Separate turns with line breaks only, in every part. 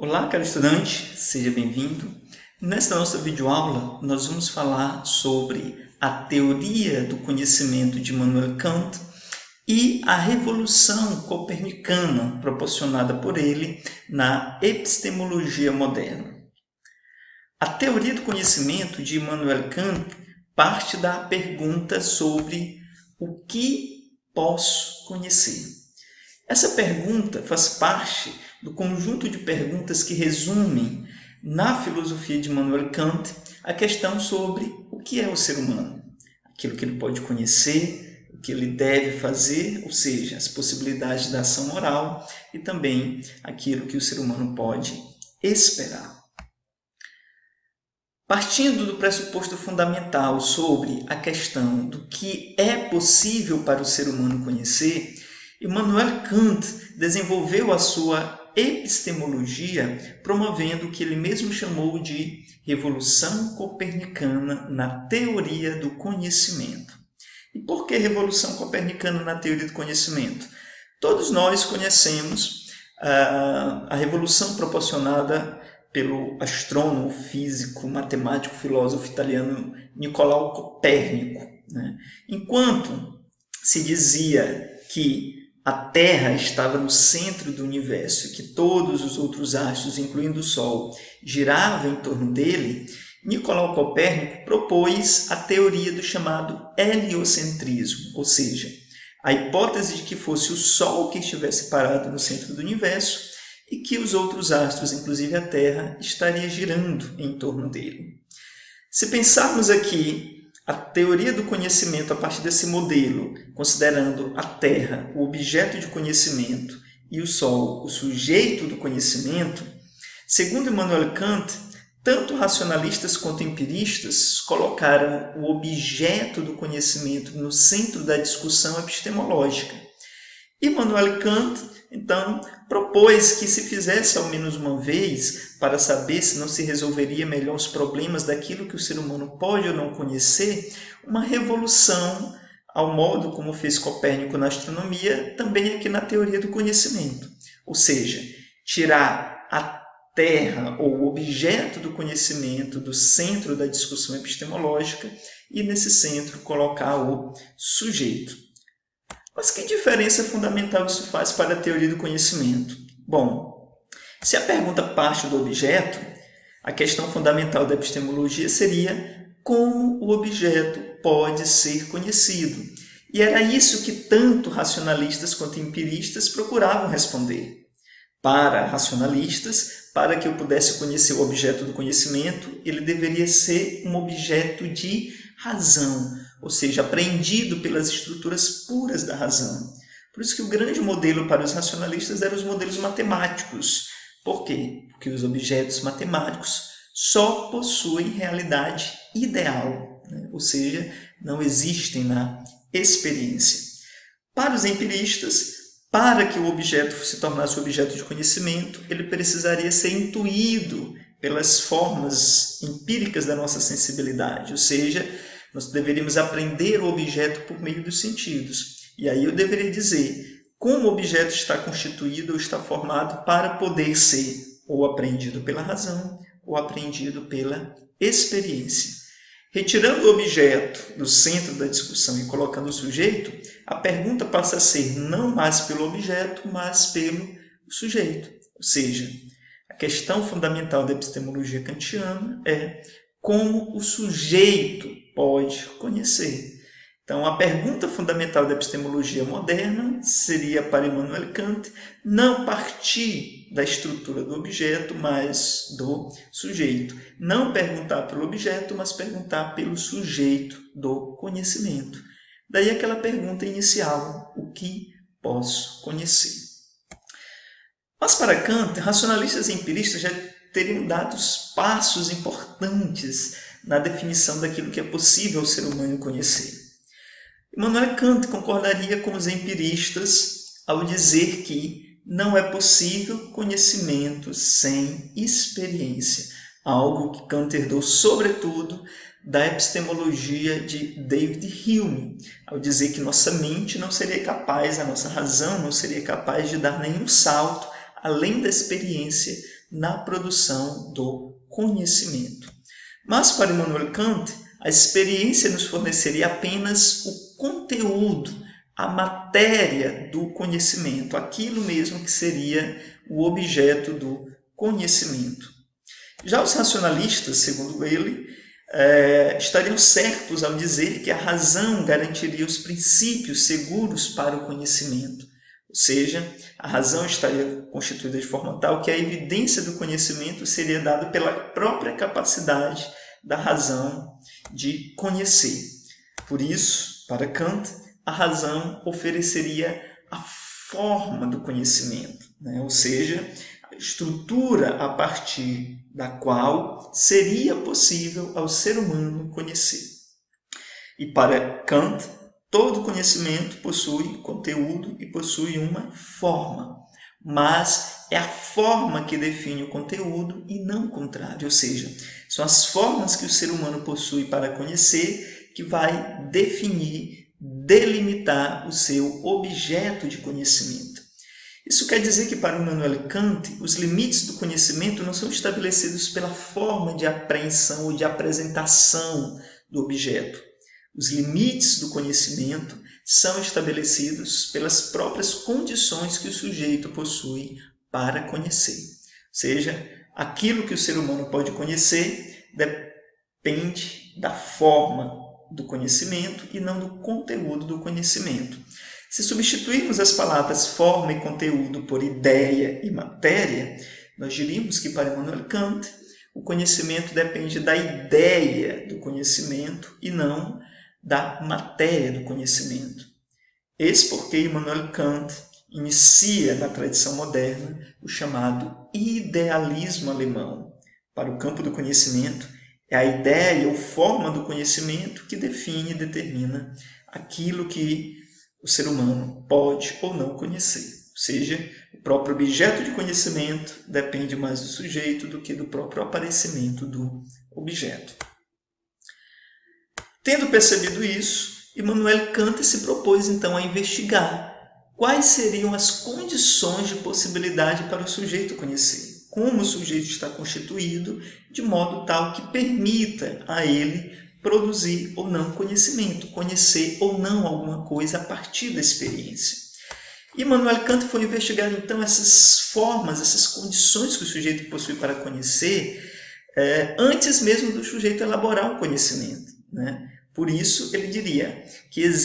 Olá, caro estudante, seja bem-vindo. Nesta nossa videoaula, nós vamos falar sobre a teoria do conhecimento de Immanuel Kant e a revolução copernicana proporcionada por ele na epistemologia moderna. A teoria do conhecimento de Immanuel Kant parte da pergunta sobre o que posso conhecer. Essa pergunta faz parte do conjunto de perguntas que resumem, na filosofia de Immanuel Kant, a questão sobre o que é o ser humano, aquilo que ele pode conhecer, o que ele deve fazer, ou seja, as possibilidades da ação moral e também aquilo que o ser humano pode esperar. Partindo do pressuposto fundamental sobre a questão do que é possível para o ser humano conhecer, Immanuel Kant desenvolveu a sua epistemologia promovendo o que ele mesmo chamou de revolução copernicana na teoria do conhecimento. E por que revolução copernicana na teoria do conhecimento? Todos nós conhecemos a revolução proporcionada pelo astrônomo, físico, matemático, filósofo italiano Nicolau Copérnico. Enquanto se dizia que a Terra estava no centro do universo e que todos os outros astros, incluindo o Sol, giravam em torno dele, Nicolau Copérnico propôs a teoria do chamado heliocentrismo, ou seja, a hipótese de que fosse o Sol que estivesse parado no centro do universo e que os outros astros, inclusive a Terra, estaria girando em torno dele. Se pensarmos aqui a teoria do conhecimento a partir desse modelo, considerando a Terra o objeto de conhecimento e o Sol o sujeito do conhecimento, segundo Immanuel Kant, tanto racionalistas quanto empiristas colocaram o objeto do conhecimento no centro da discussão epistemológica. Immanuel Kant, então, propôs que se fizesse ao menos uma vez para saber se não se resolveria melhor os problemas daquilo que o ser humano pode ou não conhecer, uma revolução ao modo como fez Copérnico na astronomia, também aqui na teoria do conhecimento. Ou seja, tirar a Terra ou o objeto do conhecimento do centro da discussão epistemológica e nesse centro colocar o sujeito. Mas que diferença fundamental isso faz para a teoria do conhecimento? Bom, se a pergunta parte do objeto, a questão fundamental da epistemologia seria como o objeto pode ser conhecido. E era isso que tanto racionalistas quanto empiristas procuravam responder. Para racionalistas, para que eu pudesse conhecer o objeto do conhecimento, ele deveria ser um objeto de razão, ou seja, apreendido pelas estruturas puras da razão. Por isso que o grande modelo para os racionalistas eram os modelos matemáticos. Por quê? Porque os objetos matemáticos só possuem realidade ideal, ou seja, não existem na experiência. Para os empiristas, para que o objeto se tornasse objeto de conhecimento, ele precisaria ser intuído pelas formas empíricas da nossa sensibilidade, ou seja, nós deveríamos aprender o objeto por meio dos sentidos. E aí eu deveria dizer como o objeto está constituído ou está formado para poder ser ou apreendido pela razão ou apreendido pela experiência. Retirando o objeto do centro da discussão e colocando o sujeito, a pergunta passa a ser não mais pelo objeto, mas pelo sujeito. Ou seja, a questão fundamental da epistemologia kantiana é como o sujeito pode conhecer. Então, a pergunta fundamental da epistemologia moderna seria, para Immanuel Kant, não partir da estrutura do objeto, mas do sujeito. Não perguntar pelo objeto, mas perguntar pelo sujeito do conhecimento. Daí aquela pergunta inicial, o que posso conhecer? Mas para Kant, racionalistas e empiristas já teriam dado passos importantes na definição daquilo que é possível o ser humano conhecer. Immanuel Kant concordaria com os empiristas ao dizer que não é possível conhecimento sem experiência, algo que Kant herdou sobretudo da epistemologia de David Hume, ao dizer que nossa mente não seria capaz, a nossa razão não seria capaz de dar nenhum salto além da experiência na produção do conhecimento. Mas, para Immanuel Kant, a experiência nos forneceria apenas o conteúdo, a matéria do conhecimento, aquilo mesmo que seria o objeto do conhecimento. Já os racionalistas, segundo ele, estariam certos ao dizer que a razão garantiria os princípios seguros para o conhecimento. Ou seja, a razão estaria constituída de forma tal que a evidência do conhecimento seria dada pela própria capacidade da razão de conhecer. Por isso, para Kant, a razão ofereceria a forma do conhecimento, né? Ou seja, a estrutura a partir da qual seria possível ao ser humano conhecer. E para Kant, todo conhecimento possui conteúdo e possui uma forma, mas é a forma que define o conteúdo e não o contrário, ou seja, são as formas que o ser humano possui para conhecer que vai definir, delimitar o seu objeto de conhecimento. Isso quer dizer que, para Immanuel Kant, os limites do conhecimento não são estabelecidos pela forma de apreensão ou de apresentação do objeto. Os limites do conhecimento são estabelecidos pelas próprias condições que o sujeito possui para conhecer. Ou seja, aquilo que o ser humano pode conhecer depende da forma do conhecimento e não do conteúdo do conhecimento. Se substituirmos as palavras forma e conteúdo por ideia e matéria, nós diríamos que, para Immanuel Kant, o conhecimento depende da ideia do conhecimento e não da matéria do conhecimento. Eis porque Immanuel Kant inicia na tradição moderna o chamado idealismo alemão. Para o campo do conhecimento, é a ideia ou forma do conhecimento que define e determina aquilo que o ser humano pode ou não conhecer. Ou seja, o próprio objeto de conhecimento depende mais do sujeito do que do próprio aparecimento do objeto. Tendo percebido isso, Immanuel Kant se propôs então a investigar quais seriam as condições de possibilidade para o sujeito conhecer, como o sujeito está constituído de modo tal que permita a ele produzir ou não conhecimento, conhecer ou não alguma coisa a partir da experiência. Immanuel Kant foi investigar então essas formas, essas condições que o sujeito possui para conhecer, antes mesmo do sujeito elaborar um conhecimento, né? Por isso, ele diria que essas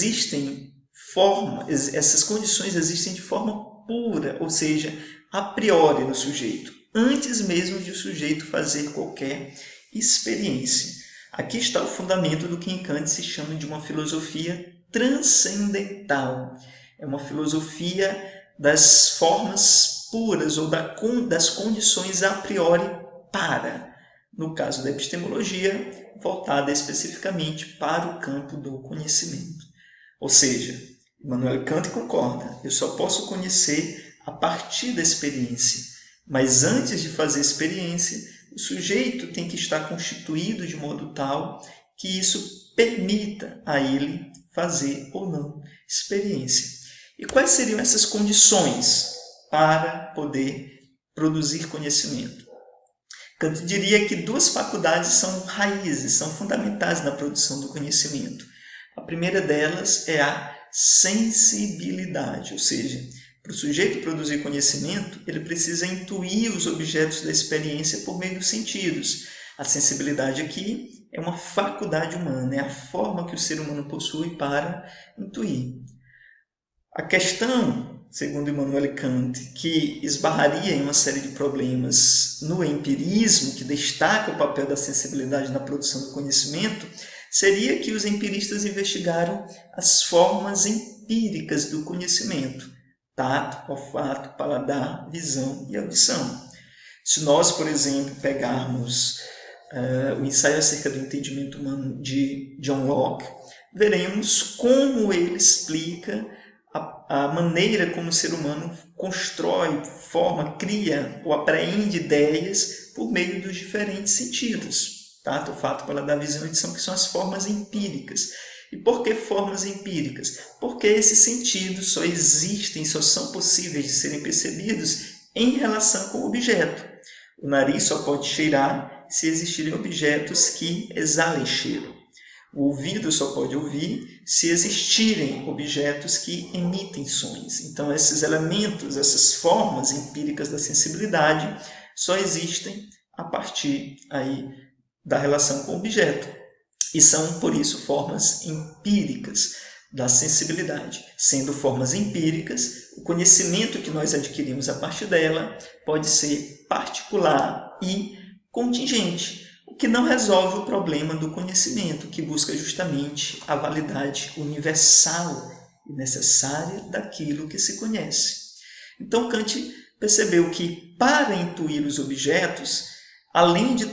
condições existem de forma pura, ou seja, a priori no sujeito, antes mesmo de o sujeito fazer qualquer experiência. Aqui está o fundamento do que em Kant se chama de uma filosofia transcendental. É uma filosofia das formas puras ou das condições a priori para. No caso da epistemologia, voltada especificamente para o campo do conhecimento. Ou seja, Immanuel Kant concorda, eu só posso conhecer a partir da experiência, mas antes de fazer experiência, o sujeito tem que estar constituído de modo tal que isso permita a ele fazer ou não experiência. E quais seriam essas condições para poder produzir conhecimento? Kant diria que duas faculdades são raízes, são fundamentais na produção do conhecimento. A primeira delas é a sensibilidade, ou seja, para o sujeito produzir conhecimento, ele precisa intuir os objetos da experiência por meio dos sentidos. A sensibilidade aqui é uma faculdade humana, é a forma que o ser humano possui para intuir. A questão, segundo Immanuel Kant, que esbarraria em uma série de problemas no empirismo, que destaca o papel da sensibilidade na produção do conhecimento, seria que os empiristas investigaram as formas empíricas do conhecimento: tato, olfato, paladar, visão e audição. Se nós, por exemplo, pegarmos o ensaio acerca do entendimento humano de John Locke, veremos como ele explica a maneira como o ser humano constrói, forma, cria ou apreende ideias por meio dos diferentes sentidos. Tato, olfato, paladar, visão e audição, que são as formas empíricas. E por que formas empíricas? Porque esses sentidos só existem, só são possíveis de serem percebidos em relação com o objeto. O nariz só pode cheirar se existirem objetos que exalem cheiro. O ouvido só pode ouvir se existirem objetos que emitem sons. Então, esses elementos, essas formas empíricas da sensibilidade só existem a partir aí da relação com o objeto. E são, por isso, formas empíricas da sensibilidade. Sendo formas empíricas, o conhecimento que nós adquirimos a partir dela pode ser particular e contingente, o que não resolve o problema do conhecimento, que busca justamente a validade universal e necessária daquilo que se conhece. Então, Kant percebeu que, para intuir os objetos, além de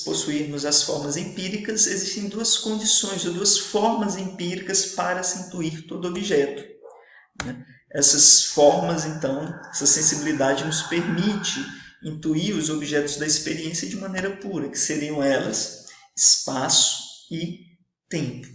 possuirmos as formas empíricas, existem duas condições, ou duas formas empíricas para se intuir todo objeto. Essas formas, então, essa sensibilidade nos permite intuir os objetos da experiência de maneira pura, que seriam elas espaço e tempo.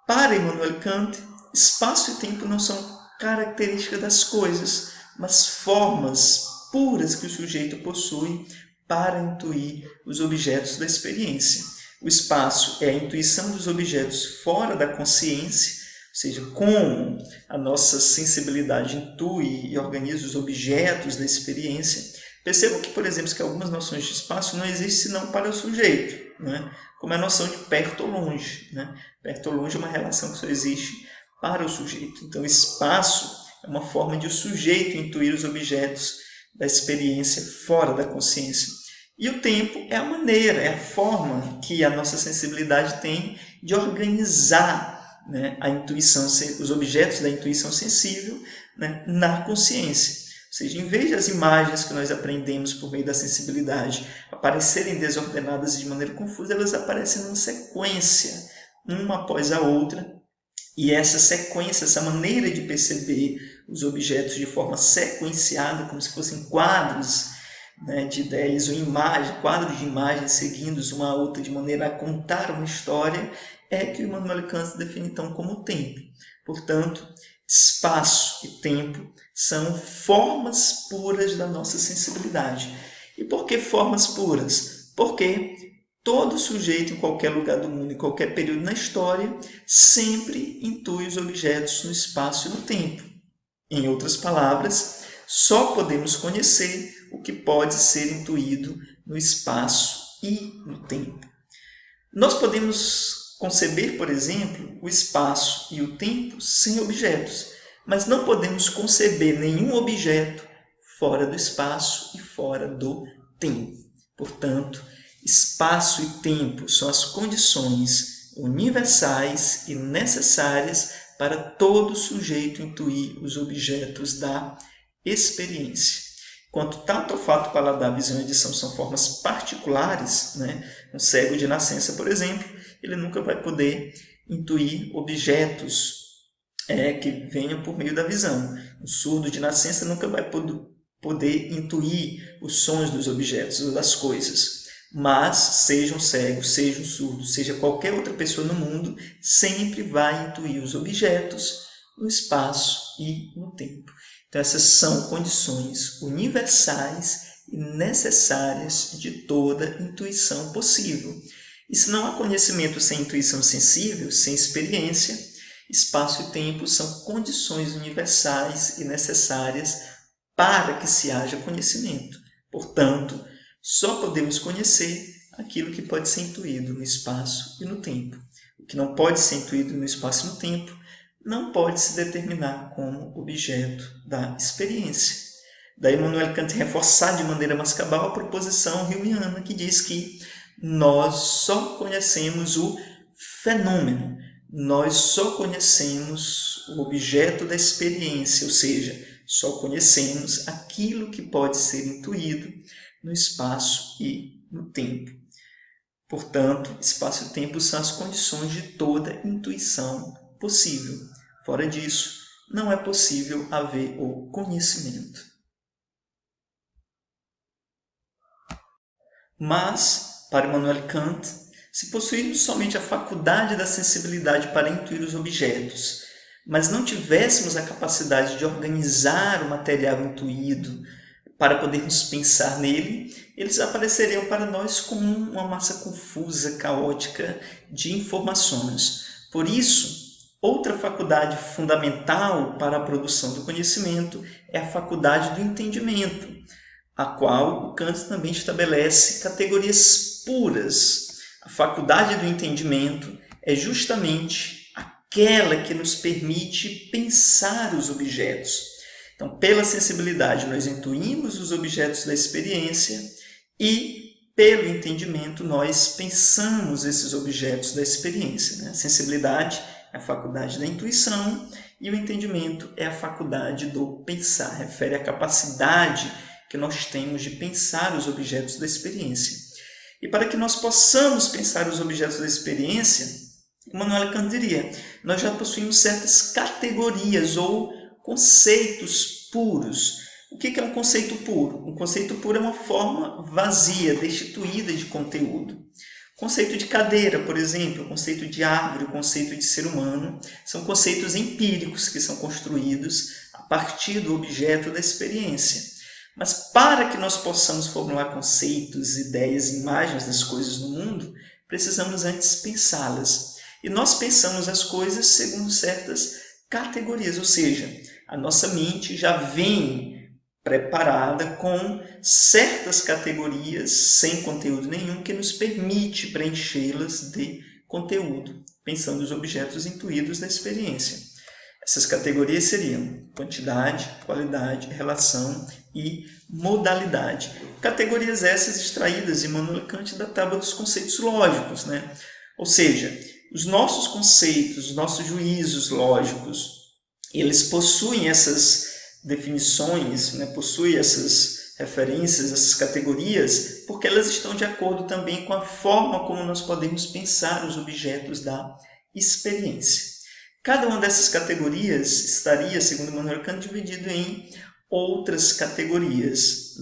Para Immanuel Kant, espaço e tempo não são características das coisas, mas formas puras que o sujeito possui para intuir os objetos da experiência. O espaço é a intuição dos objetos fora da consciência, ou seja, como a nossa sensibilidade intui e organiza os objetos da experiência. Percebam que, por exemplo, que algumas noções de espaço não existem senão para o sujeito, como a noção de perto ou longe. Perto ou longe é uma relação que só existe para o sujeito. Então, o espaço é uma forma de o sujeito intuir os objetos da experiência fora da consciência. E o tempo é a maneira, é a forma que a nossa sensibilidade tem de organizar a intuição, os objetos da intuição sensível na consciência. Ou seja, em vez das imagens que nós aprendemos por meio da sensibilidade aparecerem desordenadas de maneira confusa, elas aparecem numa sequência, uma após a outra. E essa sequência, essa maneira de perceber os objetos de forma sequenciada, como se fossem quadros de ideias ou imagem, quadros de imagens seguindo uma a outra de maneira a contar uma história, é que o Immanuel Kant define então como tempo. Portanto, espaço e tempo são formas puras da nossa sensibilidade. E por que formas puras? Porque todo sujeito em qualquer lugar do mundo, em qualquer período na história, sempre intui os objetos no espaço e no tempo. Em outras palavras, só podemos conhecer o que pode ser intuído no espaço e no tempo. Nós podemos conceber, por exemplo, o espaço e o tempo sem objetos, mas não podemos conceber nenhum objeto fora do espaço e fora do tempo. Portanto, espaço e tempo são as condições universais e necessárias para todo sujeito intuir os objetos da experiência. Quanto tato, olfato, paladar, visão e audição são formas particulares, um cego de nascença, por exemplo, ele nunca vai poder intuir objetos que venham por meio da visão. Um surdo de nascença nunca vai poder intuir os sons dos objetos ou das coisas. Mas, seja um cego, seja um surdo, seja qualquer outra pessoa no mundo, sempre vai intuir os objetos no espaço e no tempo. Então, essas são condições universais e necessárias de toda intuição possível. E se não há conhecimento sem intuição sensível, sem experiência, espaço e tempo são condições universais e necessárias para que se haja conhecimento. Portanto, só podemos conhecer aquilo que pode ser intuído no espaço e no tempo. O que não pode ser intuído no espaço e no tempo não pode se determinar como objeto da experiência. Daí Immanuel Kant reforçar de maneira mais cabal a proposição humeana que diz que nós só conhecemos o fenômeno, nós só conhecemos o objeto da experiência, ou seja, só conhecemos aquilo que pode ser intuído no espaço e no tempo. Portanto, espaço e tempo são as condições de toda intuição possível. Fora disso, não é possível haver o conhecimento. Mas, para Immanuel Kant, se possuirmos somente a faculdade da sensibilidade para intuir os objetos, mas não tivéssemos a capacidade de organizar o material intuído para podermos pensar nele, eles apareceriam para nós como uma massa confusa, caótica de informações. Por isso, outra faculdade fundamental para a produção do conhecimento é a faculdade do entendimento, a qual o Kant também estabelece categorias puras. A faculdade do entendimento é justamente aquela que nos permite pensar os objetos. Então, pela sensibilidade, nós intuímos os objetos da experiência e, pelo entendimento, nós pensamos esses objetos da experiência. A sensibilidade é a faculdade da intuição e o entendimento é a faculdade do pensar. Refere à capacidade que nós temos de pensar os objetos da experiência. E para que nós possamos pensar os objetos da experiência, Immanuel Kant diria, nós já possuímos certas categorias ou conceitos puros. O que é um conceito puro? Um conceito puro é uma forma vazia, destituída de conteúdo. O conceito de cadeira, por exemplo, o conceito de árvore, o conceito de ser humano, são conceitos empíricos que são construídos a partir do objeto da experiência. Mas para que nós possamos formular conceitos, ideias, imagens das coisas no mundo, precisamos antes pensá-las. E nós pensamos as coisas segundo certas categorias, ou seja, a nossa mente já vem preparada com certas categorias sem conteúdo nenhum que nos permite preenchê-las de conteúdo, pensando os objetos intuídos da experiência. Essas categorias seriam quantidade, qualidade, relação e modalidade. Categorias essas extraídas de Immanuel Kant da tábua dos conceitos lógicos, Ou seja, os nossos conceitos, os nossos juízos lógicos, eles possuem essas definições, possuem essas referências, essas categorias, porque elas estão de acordo também com a forma como nós podemos pensar os objetos da experiência. Cada uma dessas categorias estaria, segundo Immanuel Kant, dividido em outras categorias.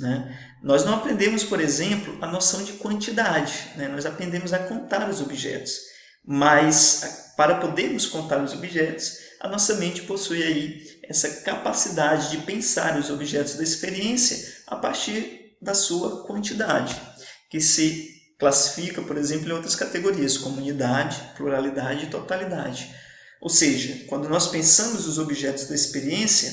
Nós não aprendemos, por exemplo, a noção de quantidade. Nós aprendemos a contar os objetos. Mas, para podermos contar os objetos, a nossa mente possui aí essa capacidade de pensar os objetos da experiência a partir da sua quantidade, que se classifica, por exemplo, em outras categorias, como unidade, pluralidade e totalidade. Ou seja, quando nós pensamos os objetos da experiência,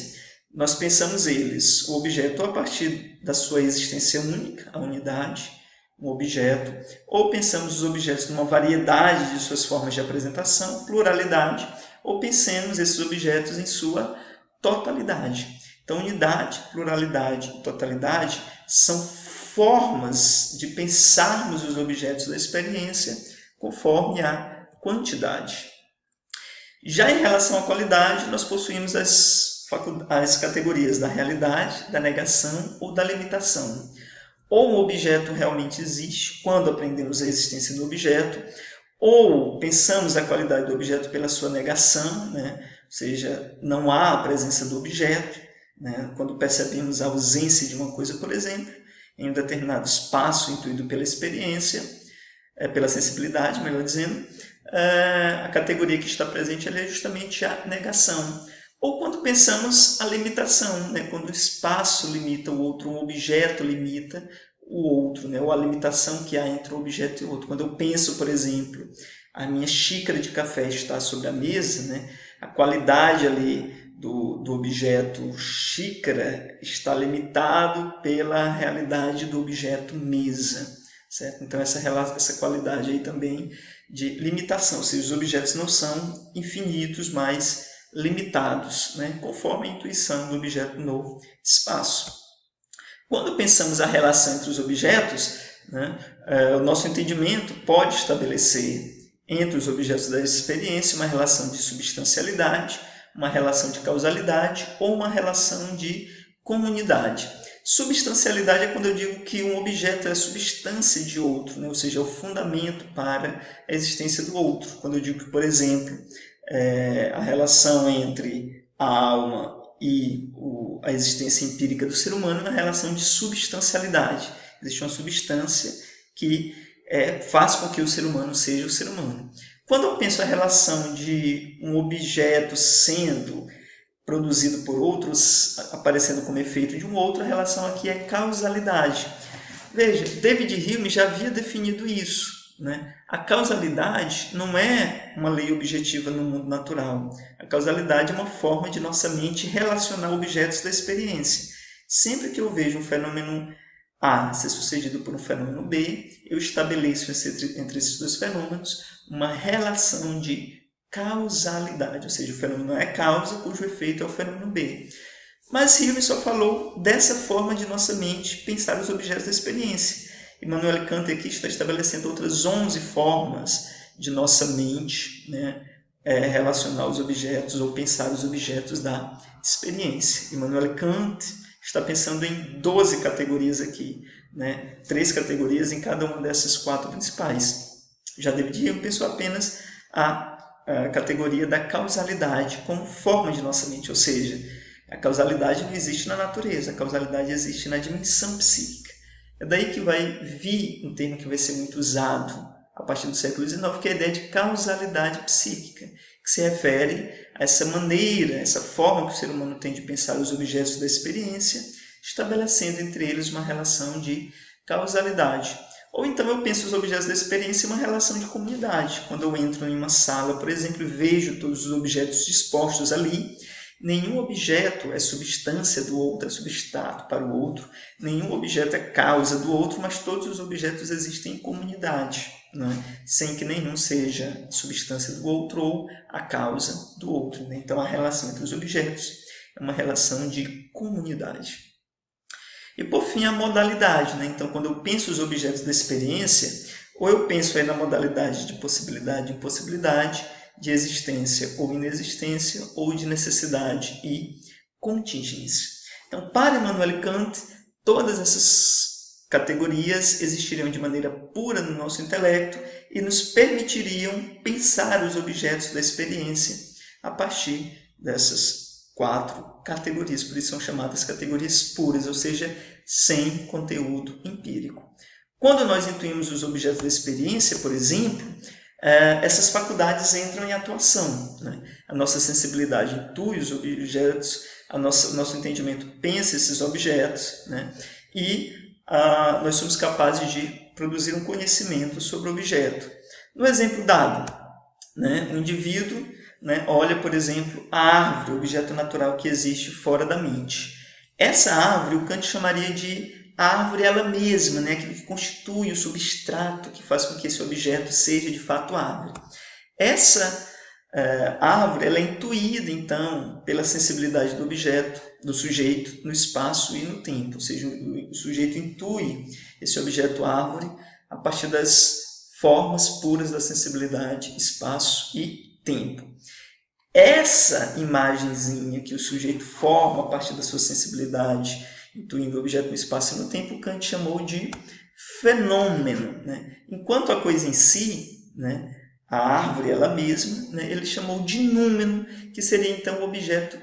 nós pensamos eles, o objeto a partir da sua existência única, a unidade, um objeto, ou pensamos os objetos numa variedade de suas formas de apresentação, pluralidade, ou pensemos esses objetos em sua totalidade. Então, unidade, pluralidade e totalidade são formas de pensarmos os objetos da experiência conforme a quantidade. Já em relação à qualidade, nós possuímos as categorias da realidade, da negação ou da limitação. Ou um objeto realmente existe quando aprendemos a existência do objeto, ou pensamos a qualidade do objeto pela sua negação, ou seja, não há a presença do objeto, quando percebemos a ausência de uma coisa, por exemplo, em um determinado espaço intuído pela experiência, pela sensibilidade, melhor dizendo, a categoria que está presente é justamente a negação. Ou quando pensamos a limitação, quando o espaço limita o outro, um objeto limita o outro, ou a limitação que há entre um objeto e o outro. Quando eu penso, por exemplo, a minha xícara de café está sobre a mesa, a qualidade ali do objeto xícara está limitado pela realidade do objeto mesa. Certo? Então, essa qualidade aí também de limitação, ou seja, os objetos não são infinitos, mas limitados, conforme a intuição do objeto no espaço. Quando pensamos a relação entre os objetos, o nosso entendimento pode estabelecer entre os objetos da experiência uma relação de substancialidade, uma relação de causalidade ou uma relação de comunidade. Substancialidade é quando eu digo que um objeto é a substância de outro, ou seja, é o fundamento para a existência do outro. Quando eu digo que, por exemplo, a relação entre a alma e a existência empírica do ser humano é uma relação de substancialidade. Existe uma substância que faz com que o ser humano seja o ser humano. Quando eu penso a relação de um objeto sendo produzido por outros, aparecendo como efeito de um outro, a relação aqui é causalidade. Veja, David Hume já havia definido isso, né? A causalidade não é uma lei objetiva no mundo natural. A causalidade é uma forma de nossa mente relacionar objetos da experiência. Sempre que eu vejo um fenômeno A ser sucedido por um fenômeno B, eu estabeleço entre esses dois fenômenos uma relação de causalidade, ou seja, o fenômeno é causa, cujo efeito é o fenômeno B. Mas Hume só falou dessa forma de nossa mente pensar os objetos da experiência. Immanuel Kant aqui está estabelecendo outras 11 formas de nossa mente, né, relacionar os objetos ou pensar os objetos da experiência. Immanuel Kant está pensando em 12 categorias aqui, né, 3 categorias em cada uma dessas 4 principais. Já David Hume pensou apenas a categoria da causalidade como forma de nossa mente, ou seja, a causalidade não existe na natureza, a causalidade existe na dimensão psíquica. É daí que vai vir um termo que vai ser muito usado a partir do século XIX, que é a ideia de causalidade psíquica, que se refere a essa maneira, essa forma que o ser humano tem de pensar os objetos da experiência, estabelecendo entre eles uma relação de causalidade. Ou então eu penso os objetos da experiência em uma relação de comunidade. Quando eu entro em uma sala, por exemplo, e vejo todos os objetos dispostos ali, nenhum objeto é substância do outro, é substrato para o outro, nenhum objeto é causa do outro, mas todos os objetos existem em comunidade, né? Sem que nenhum seja substância do outro ou a causa do outro, né? Então a relação entre os objetos é uma relação de comunidade. E por fim a modalidade, né? Então quando eu penso os objetos da experiência, ou eu penso aí na modalidade de possibilidade e impossibilidade, de existência ou inexistência, ou de necessidade e contingência. Então, para Immanuel Kant, todas essas categorias existiriam de maneira pura no nosso intelecto e nos permitiriam pensar os objetos da experiência a partir dessas 4 categorias. Por isso são chamadas categorias puras, ou seja, sem conteúdo empírico. Quando nós intuímos os objetos da experiência, por exemplo, essas faculdades entram em atuação, né? A nossa sensibilidade intui os objetos, o nosso entendimento pensa esses objetos, né? E nós somos capazes de produzir um conhecimento sobre o objeto. No exemplo dado, né, o indivíduo, né, olha, por exemplo, a árvore, objeto natural que existe fora da mente. Essa árvore o Kant chamaria de a árvore ela mesma, né? Aquilo que constitui o substrato que faz com que esse objeto seja de fato árvore. Essa árvore ela é intuída, então, pela sensibilidade do objeto, do sujeito, no espaço e no tempo. Ou seja, o sujeito intui esse objeto árvore a partir das formas puras da sensibilidade, espaço e tempo. Essa imagenzinha que o sujeito forma a partir da sua sensibilidade, intuindo o objeto no espaço e no tempo, Kant chamou de fenômeno, né? Enquanto a coisa em si, né, a árvore ela mesma, né, ele chamou de númeno, que seria então o objeto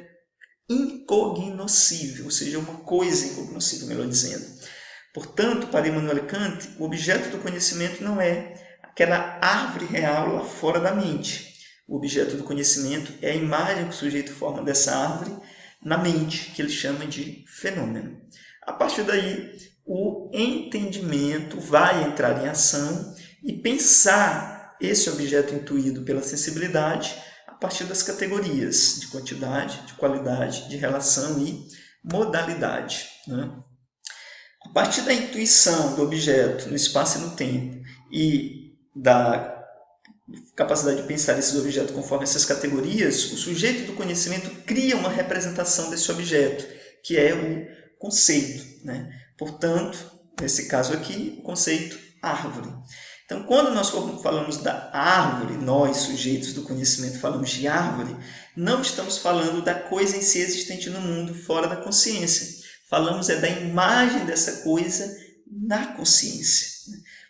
incognoscível, ou seja, uma coisa incognoscível, melhor dizendo. Portanto, para Immanuel Kant, o objeto do conhecimento não é aquela árvore real lá fora da mente. O objeto do conhecimento é a imagem que o sujeito forma dessa árvore na mente, que ele chama de fenômeno. A partir daí, o entendimento vai entrar em ação e pensar esse objeto intuído pela sensibilidade a partir das categorias de quantidade, de qualidade, de relação e modalidade, né? A partir da intuição do objeto no espaço e no tempo e da capacidade de pensar esses objetos conforme essas categorias, o sujeito do conhecimento cria uma representação desse objeto, que é o conceito, né? Portanto, nesse caso aqui, o conceito árvore. Então, quando nós falamos da árvore, nós, sujeitos do conhecimento, falamos de árvore, não estamos falando da coisa em si existente no mundo, fora da consciência. Falamos da imagem dessa coisa na consciência.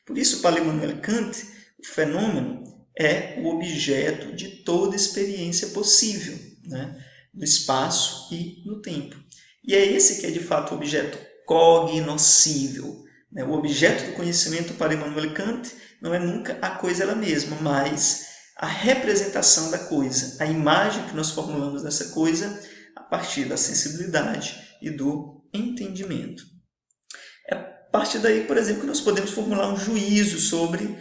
Por isso, para Immanuel Kant, o fenômeno é o objeto de toda experiência possível, né? No espaço e no tempo. E é esse que é, de fato, o objeto cognoscível, né? O objeto do conhecimento para Immanuel Kant não é nunca a coisa ela mesma, mas a representação da coisa, a imagem que nós formulamos dessa coisa a partir da sensibilidade e do entendimento. É a partir daí, por exemplo, que nós podemos formular um juízo sobre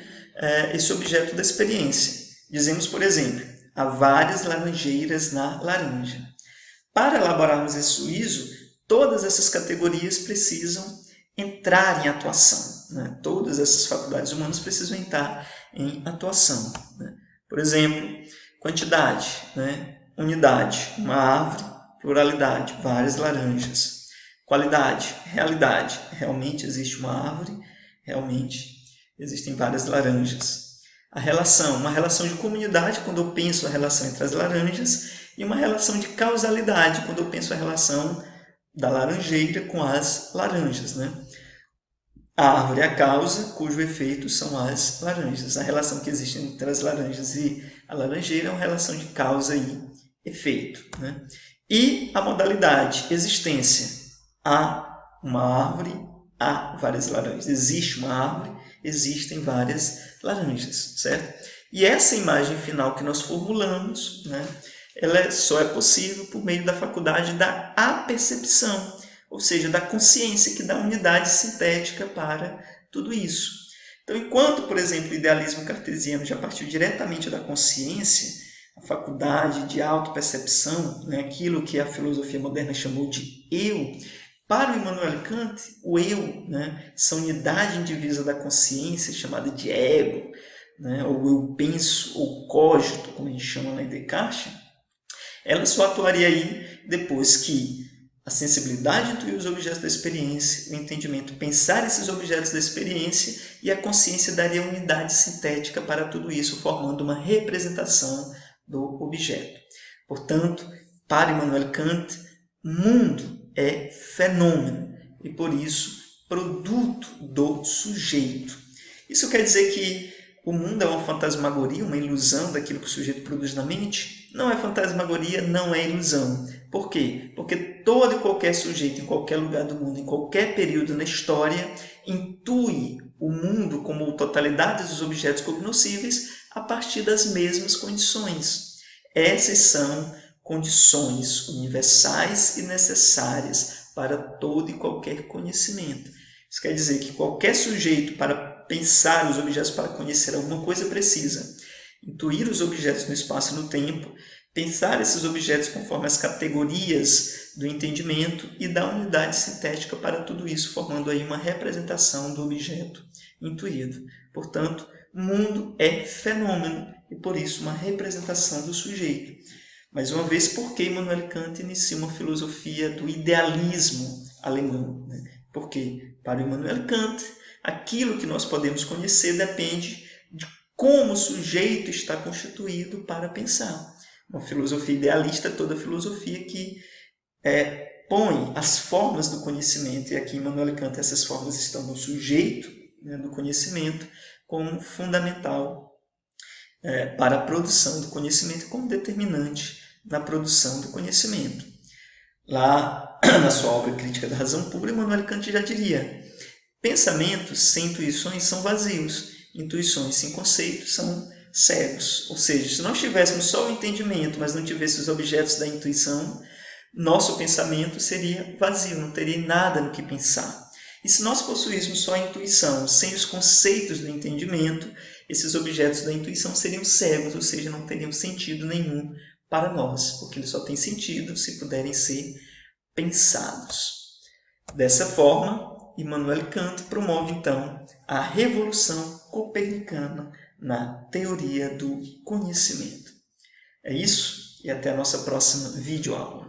esse objeto da experiência. Dizemos, por exemplo, há várias laranjeiras na laranja. Para elaborarmos esse juízo, todas essas categorias precisam entrar em atuação, né? Todas essas faculdades humanas precisam entrar em atuação, né? Por exemplo, quantidade, né? Unidade, uma árvore, pluralidade, várias laranjas. Qualidade, realidade, realmente existe uma árvore, realmente existem várias laranjas. A relação, uma relação de comunidade, quando eu penso a relação entre as laranjas, e uma relação de causalidade, quando eu penso a relação da laranjeira com as laranjas, né? A árvore é a causa, cujo efeito são as laranjas. A relação que existe entre as laranjas e a laranjeira é uma relação de causa e efeito, né? E a modalidade, existência. Há uma árvore, há várias laranjas. Existe uma árvore, existem várias laranjas, certo? E essa imagem final que nós formulamos, né, ela só é possível por meio da faculdade da apercepção, ou seja, da consciência, que dá unidade sintética para tudo isso. Então, enquanto, por exemplo, o idealismo cartesiano já partiu diretamente da consciência, a faculdade de autopercepção, né, aquilo que a filosofia moderna chamou de eu, para o Immanuel Kant, o eu, né, essa unidade indivisa da consciência, chamada de ego, né, ou eu penso, ou cogito, como a gente chama lá em Descartes, ela só atuaria aí depois que a sensibilidade intuir os objetos da experiência, o entendimento pensar esses objetos da experiência e a consciência daria unidade sintética para tudo isso, formando uma representação do objeto. Portanto, para Immanuel Kant, mundo é fenômeno e, por isso, produto do sujeito. Isso quer dizer que o mundo é uma fantasmagoria, uma ilusão daquilo que o sujeito produz na mente? Não é fantasmagoria, não é ilusão. Por quê? Porque todo e qualquer sujeito, em qualquer lugar do mundo, em qualquer período na história, intui o mundo como totalidade dos objetos cognoscíveis a partir das mesmas condições. Essas são condições universais e necessárias para todo e qualquer conhecimento. Isso quer dizer que qualquer sujeito, para pensar os objetos, para conhecer alguma coisa, precisa intuir os objetos no espaço e no tempo, pensar esses objetos conforme as categorias do entendimento e dar unidade sintética para tudo isso, formando aí uma representação do objeto intuído. Portanto, mundo é fenômeno e, por isso, uma representação do sujeito. Mais uma vez, por que Immanuel Kant inicia uma filosofia do idealismo alemão? Por quê? Para Immanuel Kant, aquilo que nós podemos conhecer depende de como o sujeito está constituído para pensar. Uma filosofia idealista é toda filosofia que põe as formas do conhecimento, e aqui em Immanuel Kant essas formas estão no sujeito, né, do conhecimento, como fundamental para a produção do conhecimento, como determinante na produção do conhecimento. Lá, na sua obra Crítica da Razão Pura, Immanuel Kant já diria: pensamentos sem intuições são vazios, intuições sem conceitos são cegos. Ou seja, se nós tivéssemos só o entendimento, mas não tivéssemos os objetos da intuição, nosso pensamento seria vazio, não teria nada no que pensar. E se nós possuíssemos só a intuição, sem os conceitos do entendimento, esses objetos da intuição seriam cegos, ou seja, não teriam sentido nenhum para nós, porque eles só têm sentido se puderem ser pensados. Dessa forma, Immanuel Kant promove, então, a revolução copernicana na teoria do conhecimento. É isso, e até a nossa próxima videoaula.